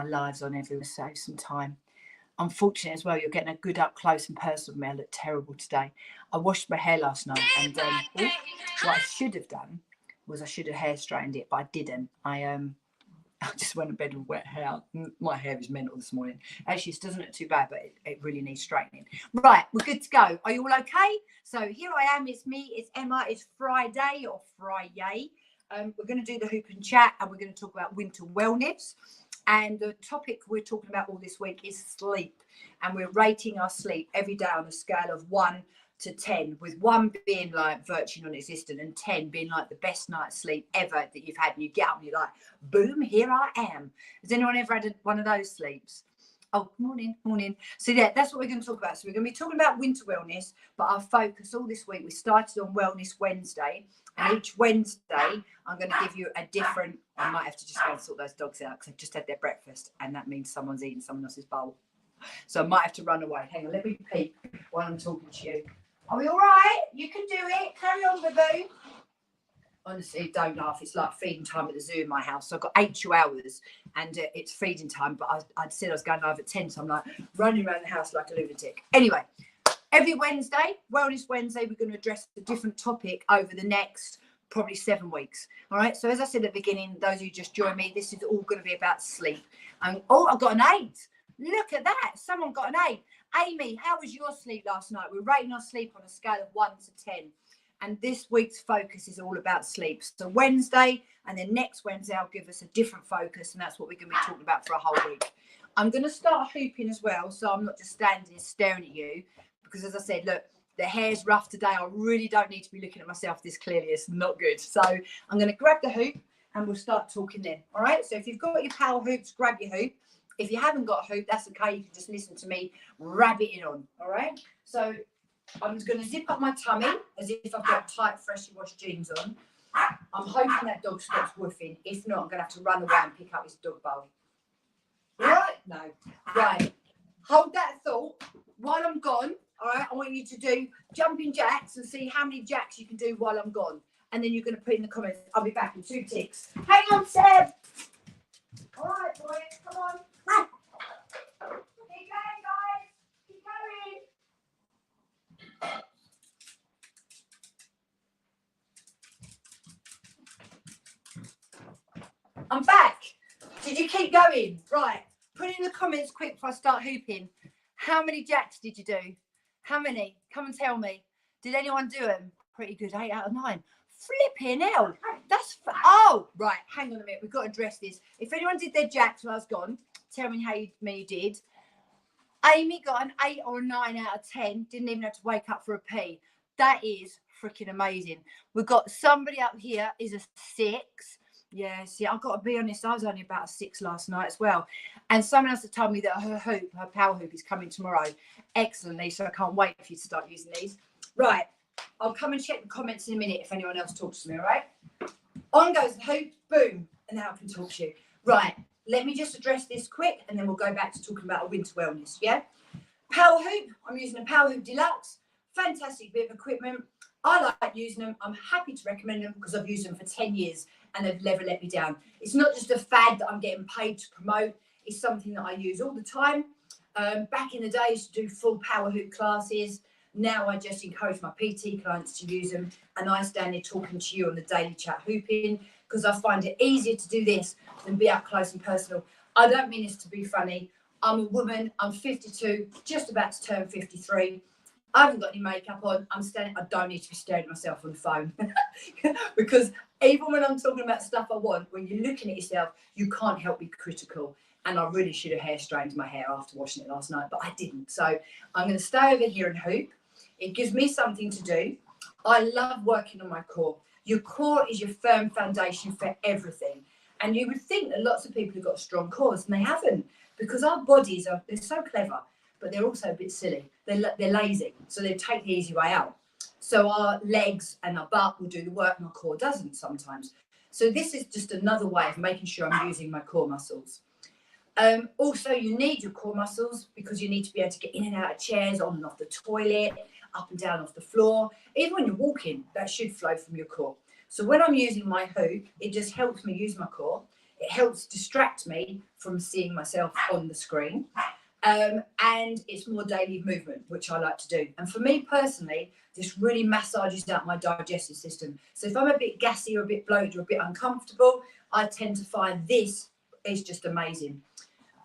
lives on everyone, save some time. Unfortunately as well, you're getting a good up close and personal. Me, I look terrible today. I washed my hair last night, and what I should have done was I should have hair straightened it, but I didn't. I just went to bed with wet hair. My hair is mental this morning. Actually, it doesn't look too bad, but it really needs straightening. Right, we're good to go. Are you all okay? So here I am. It's me. It's Emma. It's Friday or Friday. We're going to do the hoop and chat, and we're going to talk about winter wellness. And the topic we're talking about all this week is sleep. And we're rating our sleep every day on a scale of 1 to 10, with 1 being like virtually non-existent and 10 being like the best night's sleep ever that you've had. And you get up and you're like, boom, here I am. Has anyone ever had one of those sleeps? Oh, morning. So yeah, that's what we're going to talk about. So we're going to be talking about winter wellness, but our focus all this week, we started on Wellness Wednesday. And each Wednesday, I'm going to give you a different, I might have to just go and sort those dogs out because I've just had their breakfast. And that means someone's eating someone else's bowl. So I might have to run away. Hang on, let me peek while I'm talking to you. Are we all right? You can do it. Carry on, boo. Honestly, don't laugh. It's like feeding time at the zoo in my house. So I've got 8 chihuahuas and it's feeding time. But I'd said I was going live at 10. So I'm like running around the house like a lunatic. Anyway, every Wednesday, Wellness Wednesday, we're going to address a different topic over the next probably 7 weeks. All right. So as I said at the beginning, those who just joined me, this is all going to be about sleep. And I got an 8. Look at that. Someone got an 8. Amy, how was your sleep last night? We're rating our sleep on a scale of 1 to 10. And this week's focus is all about sleep. So Wednesday and then next Wednesday, I'll give us a different focus. And that's what we're going to be talking about for a whole week. I'm going to start hooping as well. So I'm not just standing and staring at you. Because as I said, look, the hair's rough today. I really don't need to be looking at myself this clearly. It's not good. So I'm going to grab the hoop and we'll start talking then. All right. So if you've got your power hoops, grab your hoop. If you haven't got a hoop, that's okay. You can just listen to me rabbit it on. All right. So I'm just going to zip up my tummy as if I've got tight, freshly washed jeans on. I'm hoping that dog stops woofing. If not, I'm going to have to run away and pick up his dog bowl. All right. No. Right. Hold that thought. While I'm gone, all right, I want you to do jumping jacks and see how many jacks you can do while I'm gone. And then you're going to put in the comments. I'll be back in 2 ticks. Hang on, Seb. All right, boy. Come on. Keep going, guys. Keep going. I'm back. Did you keep going? Right. Put in the comments quick before I start hooping. How many jacks did you do? How many? Come and tell me. Did anyone do them? Pretty good. 8 out of 9. Flipping hell. That's oh, right. Hang on a minute. We've got to address this. If anyone did their jacks while I was gone, tell me how many you did. Amy got an 8 or a 9 out of 10. Didn't even have to wake up for a pee. That is freaking amazing. We've got somebody up here is a 6. Yeah, see, I've got to be honest, I was only about a 6 last night as well. And someone else has told me that her power hoop is coming tomorrow. Excellently, so I can't wait for you to start using these. Right, I'll come and check the comments in a minute if anyone else talks to me, all right? On goes the hoop, boom, and now I can talk to you. Right, let me just address this quick, and then we'll go back to talking about winter wellness, yeah? Power hoop, I'm using a Power Hoop Deluxe. Fantastic bit of equipment. I like using them. I'm happy to recommend them because I've used them for 10 years and they've never let me down. It's not just a fad that I'm getting paid to promote. It's something that I use all the time. Back in the day, I used to do full power hoop classes. Now I just encourage my PT clients to use them. And I stand here talking to you on the Daily Chat Hooping because I find it easier to do this than be up close and personal. I don't mean this to be funny. I'm a woman. I'm 52, just about to turn 53. I haven't got any makeup on. I don't need to be staring at myself on the phone because even when I'm talking about stuff I want, when you're looking at yourself, you can't help be critical. And I really should have hair straightened my hair after washing it last night, but I didn't. So I'm going to stay over here and hoop. It gives me something to do. I love working on my core. Your core is your firm foundation for everything. And you would think that lots of people have got strong cores, and they haven't, because our bodies they're so clever, but they're also a bit silly. They're lazy, so they take the easy way out. So our legs and our butt will do the work, and our core doesn't sometimes. So this is just another way of making sure I'm using my core muscles. Also, you need your core muscles because you need to be able to get in and out of chairs, on and off the toilet, up and down off the floor. Even when you're walking, that should flow from your core. So when I'm using my hoop, it just helps me use my core. It helps distract me from seeing myself on the screen. And it's more daily movement, which I like to do. And for me personally, this really massages out my digestive system. So if I'm a bit gassy or a bit bloated or a bit uncomfortable, I tend to find this is just amazing.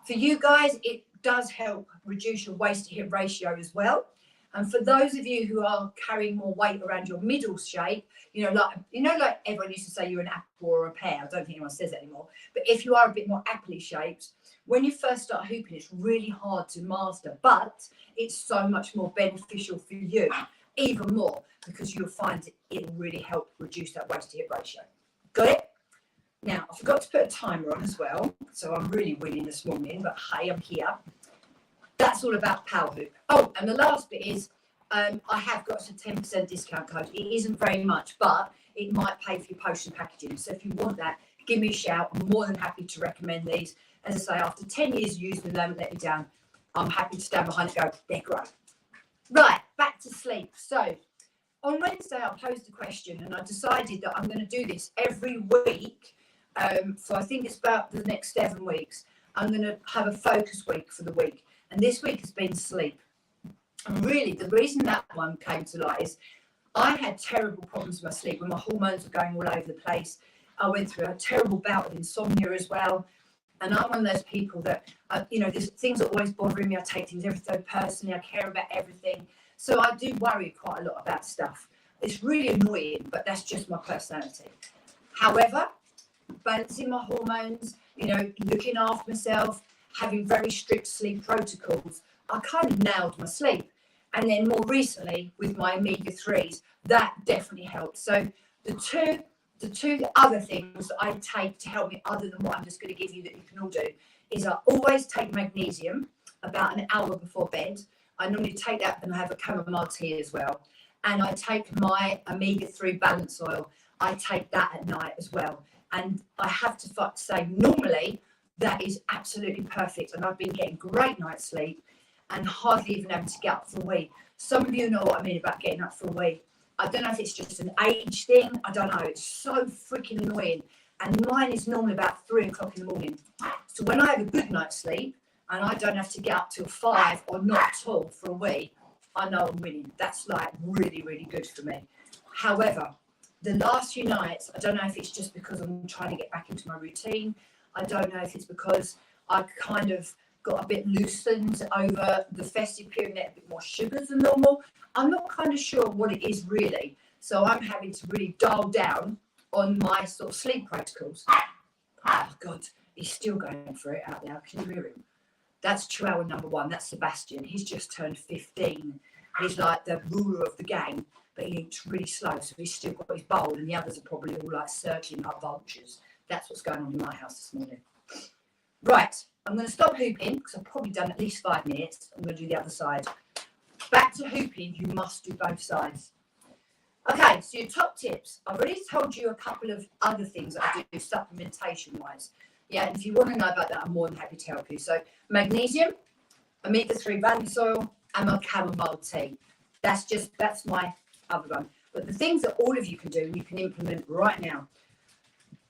For you guys, it does help reduce your waist to hip ratio as well. And for those of you who are carrying more weight around your middle shape, like everyone used to say you're an apple or a pear. I don't think anyone says that anymore. But if you are a bit more appley shaped, when you first start hooping, it's really hard to master, but it's so much more beneficial for you, even more, because you'll find it will really help reduce that waist to hip ratio. Got it? Now, I forgot to put a timer on as well, so I'm really winning this morning, but hey, I'm here. That's all about Power Hoop. Oh, and the last bit is I have got a 10% discount code. It isn't very much, but it might pay for your post and packaging. So if you want that, give me a shout. I'm more than happy to recommend these. As I say, after 10 years of using them, they haven't let me down. I'm happy to stand behind it and go, they're great. Right, back to sleep. So on Wednesday, I posed a question and I decided that I'm going to do this every week. So I think it's about the next 7 weeks. I'm going to have a focus week for the week. And this week has been sleep. And really, the reason that one came to light is I had terrible problems with my sleep when my hormones were going all over the place. I went through a terrible bout of insomnia as well. And I'm one of those people that, there's things that always bothering me. I take things everything so personally. I care about everything. So I do worry quite a lot about stuff. It's really annoying, but that's just my personality. However, balancing my hormones, looking after myself, having very strict sleep protocols, I kind of nailed my sleep. And then more recently with my omega-3s, that definitely helped. So the two other things that I take to help me, other than what I'm just going to give you that you can all do, is I always take magnesium about an hour before bed. I normally take that and I have a chamomile tea as well. And I take my omega-3 balance oil. I take that at night as well. And I have to say, normally, that is absolutely perfect. And I've been getting great night's sleep and hardly even having to get up for a wee. Some of you know what I mean about getting up for a wee. I don't know if it's just an age thing. I don't know. It's so freaking annoying. And mine is normally about 3 o'clock in the morning. So when I have a good night's sleep and I don't have to get up till 5 or not at all for a wee, I know I'm winning. That's like really, really good for me. However, the last few nights, I don't know if it's just because I'm trying to get back into my routine. I don't know if it's because I kind of got a bit loosened over the festive period and ate a bit more sugars than normal. I'm not kind of sure what it is really. So I'm having to really dial down on my sort of sleep protocols. Oh God, he's still going for it out there. Can you hear him? That's Chihuahua number 1. That's Sebastian. He's just turned 15. He's like the ruler of the gang, but he eats really slow. So he's still got his bowl and the others are probably all like circling like vultures. That's what's going on in my house this morning. Right, I'm going to stop hooping because I've probably done at least 5 minutes. I'm going to do the other side. Back to hooping, you must do both sides. Okay, so your top tips. I've already told you a couple of other things that I do supplementation-wise. Yeah, and if you want to know about that, I'm more than happy to help you. So magnesium, omega-3 balance oil, and my chamomile tea. That's my other one. But the things that all of you can do, and you can implement right now.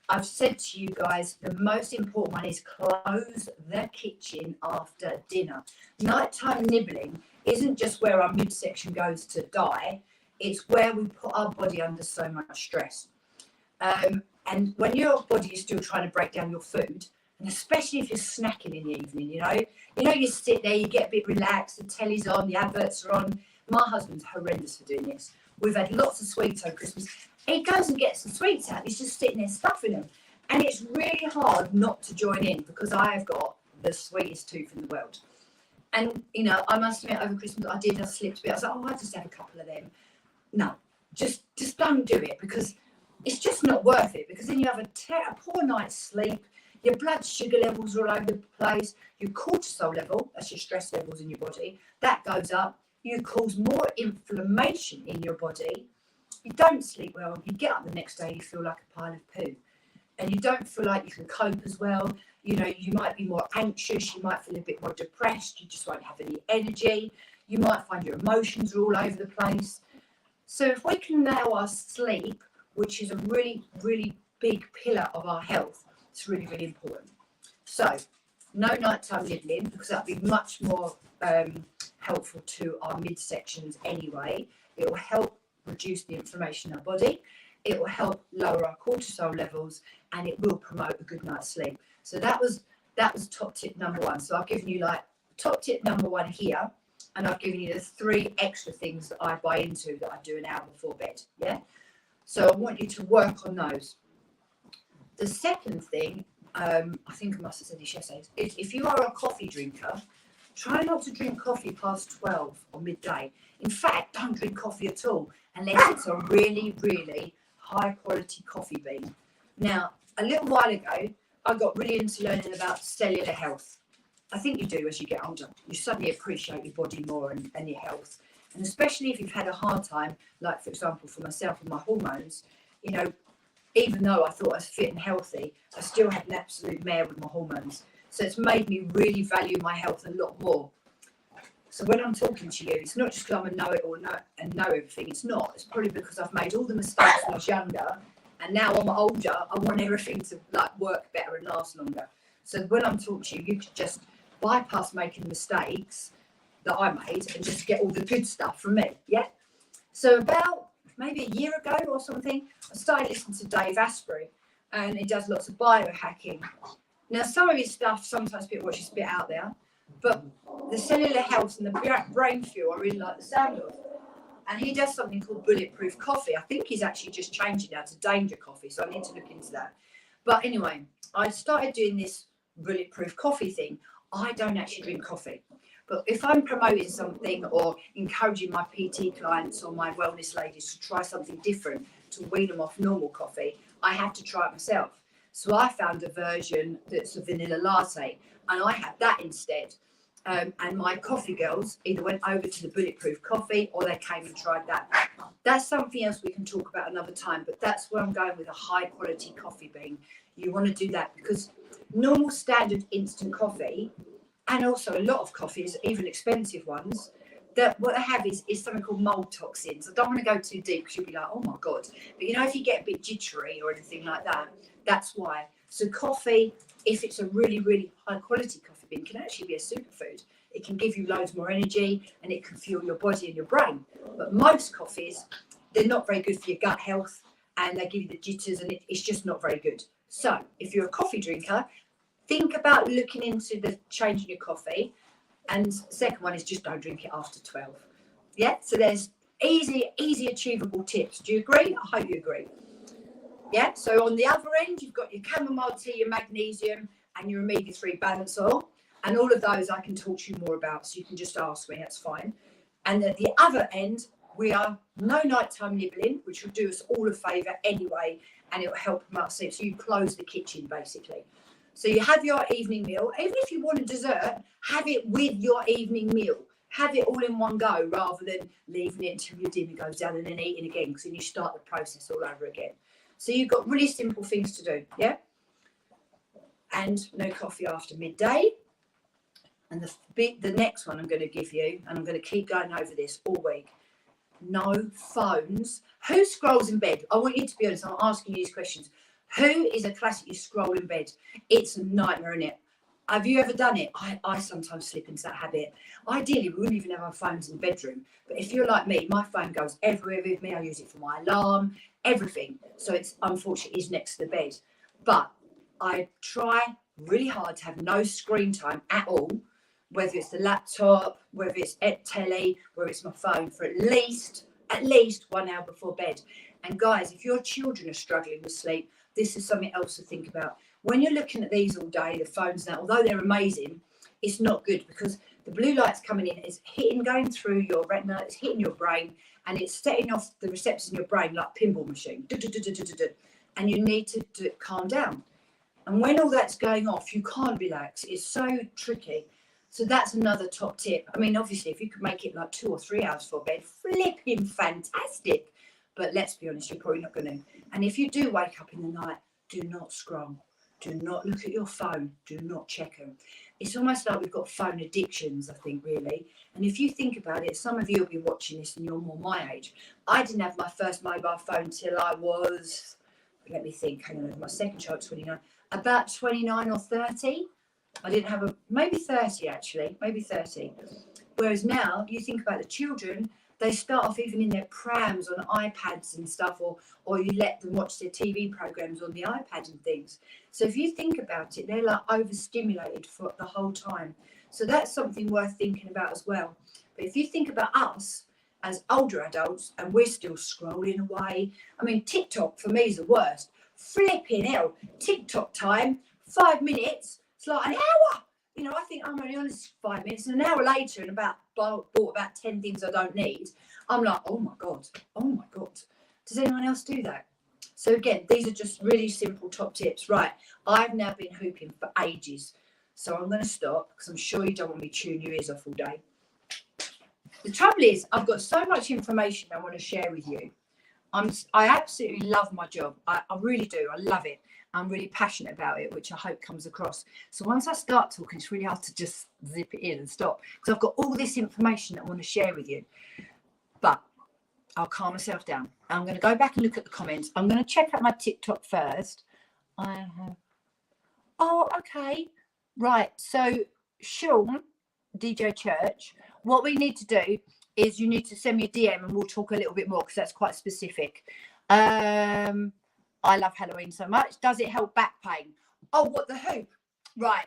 I've said to you guys, the most important one is close the kitchen after dinner. Nighttime nibbling isn't just where our midsection goes to die. It's where we put our body under so much stress. And when your body is still trying to break down your food, and especially if you're snacking in the evening, you sit there, you get a bit relaxed, the telly's on, the adverts are on. My husband's horrendous for doing this. We've had lots of sweets over Christmas. He goes and gets the sweets out. He's just sitting there stuffing them. And it's really hard not to join in because I have got the sweetest tooth in the world. And, I must admit, over Christmas, I slipped a bit. I was like, I'll just have a couple of them. No, just don't do it because it's just not worth it. Because then you have a poor night's sleep. Your blood sugar levels are all over the place. Your cortisol level, that's your stress levels in your body, that goes up. You cause more inflammation in your body. You don't sleep well. You get up the next day, you feel like a pile of poo. And you don't feel like you can cope as well. You might be more anxious. You might feel a bit more depressed. You just won't have any energy. You might find your emotions are all over the place. So if we can nail our sleep, which is a really, really big pillar of our health, it's really, really important. So no nighttime nibbling, because that'd be much more helpful to our midsections anyway. It will help reduce the inflammation in our body. It will help lower our cortisol levels, and it will promote a good night's sleep. So that was top tip number one. So I've given you like top tip number one here, and I've given you the 3 extra things that I buy into that I do an hour before bed. Yeah. So I want you to work on those. The second thing, I think I must have said this yesterday, if you are a coffee drinker, try not to drink coffee past 12 or midday. In fact, don't drink coffee at all unless it's a really, really high quality coffee bean. Now, a little while ago, I got really into learning about cellular health. I think you do as you get older. You suddenly appreciate your body more and your health. And especially if you've had a hard time, like for example, for myself and my hormones, you know, even though I thought I was fit and healthy, I still had an absolute mare with my hormones. So it's made me really value my health a lot more. So when I'm talking to you, it's not just because I'm a know-it-all and know everything. It's not. It's probably because I've made all the mistakes when I was younger, and now I'm older. I want everything to like work better and last longer. So when I'm talking to you, you could just bypass making mistakes that I made and just get all the good stuff from me. Yeah. So about maybe a year ago or something, I started listening to Dave Asprey, and he does lots of biohacking. Now, some of his stuff, sometimes people watch, is a bit out there, but the cellular health and the brain fuel, I really like the sound of. And he does something called bulletproof coffee. I think he's actually just changed it now to danger coffee, so I need to look into that. But anyway, I started doing this bulletproof coffee thing. I don't actually drink coffee. But if I'm promoting something or encouraging my PT clients or my wellness ladies to try something different, to wean them off normal coffee, I have to try it myself. So I found a version that's a vanilla latte, and I had that instead. And my coffee girls either went over to the bulletproof coffee or they came and tried that. That's something else we can talk about another time, but that's where I'm going with a high quality coffee bean. You want to do that because normal standard instant coffee, and also a lot of coffees, even expensive ones, that what they have is something called mold toxins. I don't want to go too deep because you'll be like, oh my God. But you know, if you get a bit jittery or anything like that, that's why. So coffee, if it's a really, really high quality coffee bean, can actually be a superfood. It can give you loads more energy and it can fuel your body and your brain. But most coffees, they're not very good for your gut health and they give you the jitters and it's just not very good. So if you're a coffee drinker, think about looking into the changing your coffee. And second one is just don't drink it after 12. Yeah, so there's easy achievable tips. Do you agree? I hope you agree. Yeah, so on the other end, you've got your chamomile tea, your magnesium, and your omega-3 balance oil. And all of those I can talk to you more about, so you can just ask me, that's fine. And at the other end, we are no nighttime nibbling, which will do us all a favour anyway, and it will help them out sleep. So you close the kitchen, basically. So you have your evening meal. Even if you want a dessert, have it with your evening meal. Have it all in one go rather than leaving it until your dinner goes down and then eating again, because then you start the process all over again. So you've got really simple things to do, yeah? And no coffee after midday. And the next one I'm going to give you, and I'm going to keep going over this all week, no phones. Who scrolls in bed? I want you to be honest, I'm asking you these questions. Who is a classic you scroll in bed? It's a nightmare, isn't it? Have you ever done it? I sometimes slip into that habit. Ideally, we wouldn't even have our phones in the bedroom. But if you're like me, my phone goes everywhere with me. I use it for my alarm, everything. So it's unfortunately is next to the bed. But I try really hard to have no screen time at all, whether it's the laptop, whether it's at telly, whether it's my phone, for at least 1 hour before bed. And guys, if your children are struggling with sleep, this is something else to think about. When you're looking at these all day, the phones now, although they're amazing, it's not good because the blue light's coming in, it's going through your retina, it's hitting your brain, and it's setting off the receptors in your brain like a pinball machine. And you need to calm down. And when all that's going off, you can't relax. It's so tricky. So that's another top tip. I mean, obviously, if you could make it like 2 or 3 hours for bed, flipping fantastic. But let's be honest, you're probably not going to. And if you do wake up in the night, do not scroll. Do not look at your phone. Do not check them. It's almost like we've got phone addictions, I think, really. And if you think about it, some of you will be watching this and you're more my age. I didn't have my first mobile phone till I was, let me think, hang on, my second child, 29, about 29 or 30. I didn't have maybe 30 actually, maybe 30. Whereas now you think about the children, they start off even in their prams on iPads and stuff, or you let them watch their TV programs on the iPad and things. So if you think about it, they're like overstimulated for the whole time. So that's something worth thinking about as well. But if you think about us as older adults and we're still scrolling away, I mean, TikTok for me is the worst. Flipping hell, TikTok time, 5 minutes, it's like an hour. You know, I think I'm only on this 5 minutes, and an hour later, and bought about 10 things I don't need. I'm like, oh my God. Does anyone else do that? So again, these are just really simple top tips. Right, I've now been hooping for ages, so I'm going to stop because I'm sure you don't want me chewing your ears off all day. The trouble is, I've got so much information I want to share with you. I absolutely love my job. I really do. I love it. I'm really passionate about it, which I hope comes across. So once I start talking, it's really hard to just zip it in and stop, because I've got all this information that I want to share with you. But I'll calm myself down. I'm going to go back and look at the comments. I'm going to check out my TikTok first. Oh, okay. Right. So Sean, DJ Church, what we need to do is you need to send me a DM and we'll talk a little bit more, because that's quite specific. I love Halloween so much. Does it help back pain? Oh, what, the hoop? Right.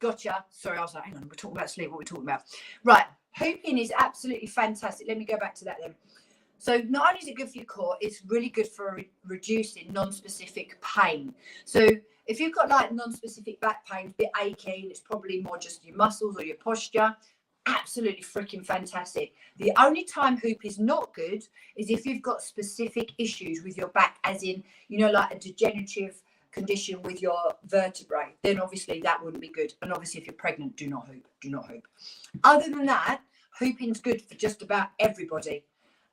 Gotcha. Sorry, I was like, hang on, we're talking about sleep. What are we talking about? Right. Hooping is absolutely fantastic. Let me go back to that then. So not only is it good for your core, it's really good for reducing non-specific pain. So if you've got like non-specific back pain, a bit achy, it's probably more just your muscles or your posture. Absolutely freaking fantastic. The only time hoop is not good is if you've got specific issues with your back, as in, you know, like a degenerative condition with your vertebrae, then obviously that wouldn't be good. And obviously if you're pregnant, do not hoop. Other than that, hooping's good for just about everybody.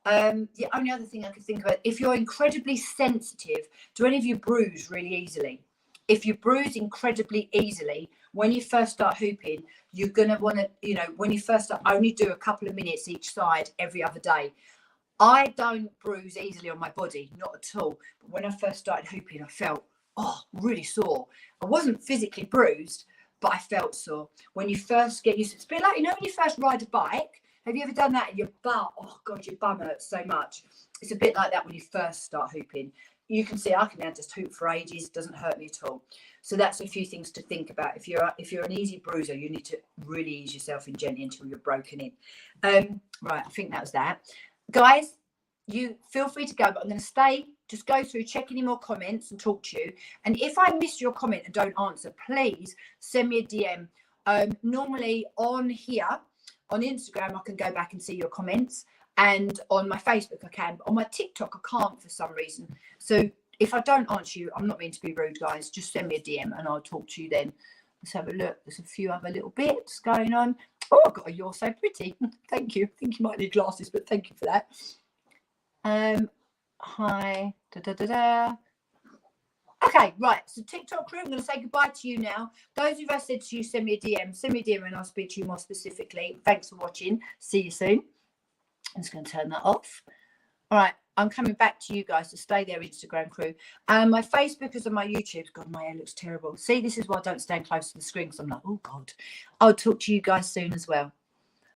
The only other thing I could think about, if you're incredibly sensitive, do any of you bruise really easily? If you bruise incredibly easily, when you first start hooping, you're going to want to, you know, when you first start, only do a couple of minutes each side every other day. I don't bruise easily on my body, not at all. But when I first started hooping, I felt, really sore. I wasn't physically bruised, but I felt sore. When you first get used to it, it's a bit like, you know, when you first ride a bike, have you ever done that? Your butt, oh God, your bum hurts so much. It's a bit like that when you first start hooping. You can see I can now just hoop for ages. It doesn't hurt me at all. So that's a few things to think about. If you're an easy bruiser, you need to really ease yourself in gently until you're broken in. Right, I think that was that. Guys, you feel free to go, but I'm going to stay, just go through, check any more comments and talk to you. And if I miss your comment and don't answer, please send me a DM. Normally on here, on Instagram, I can go back and see your comments. And on my Facebook, I can. But on my TikTok, I can't for some reason. So if I don't answer you, I'm not meant to be rude, guys. Just send me a DM and I'll talk to you then. Let's have a look. There's a few other little bits going on. Oh, I've got a "You're so pretty." Thank you. I think you might need glasses, but thank you for that. Hi. Okay, right. So TikTok crew, I'm going to say goodbye to you now. Those who have said to you, send me a DM and I'll speak to you more specifically. Thanks for watching. See you soon. I'm just going to turn that off. All right, I'm coming back to you guys, to stay there, Instagram crew. And my Facebookers and my YouTubes. God, my hair looks terrible. See, this is why I don't stand close to the screen, because I'm like, oh God. I'll talk to you guys soon as well.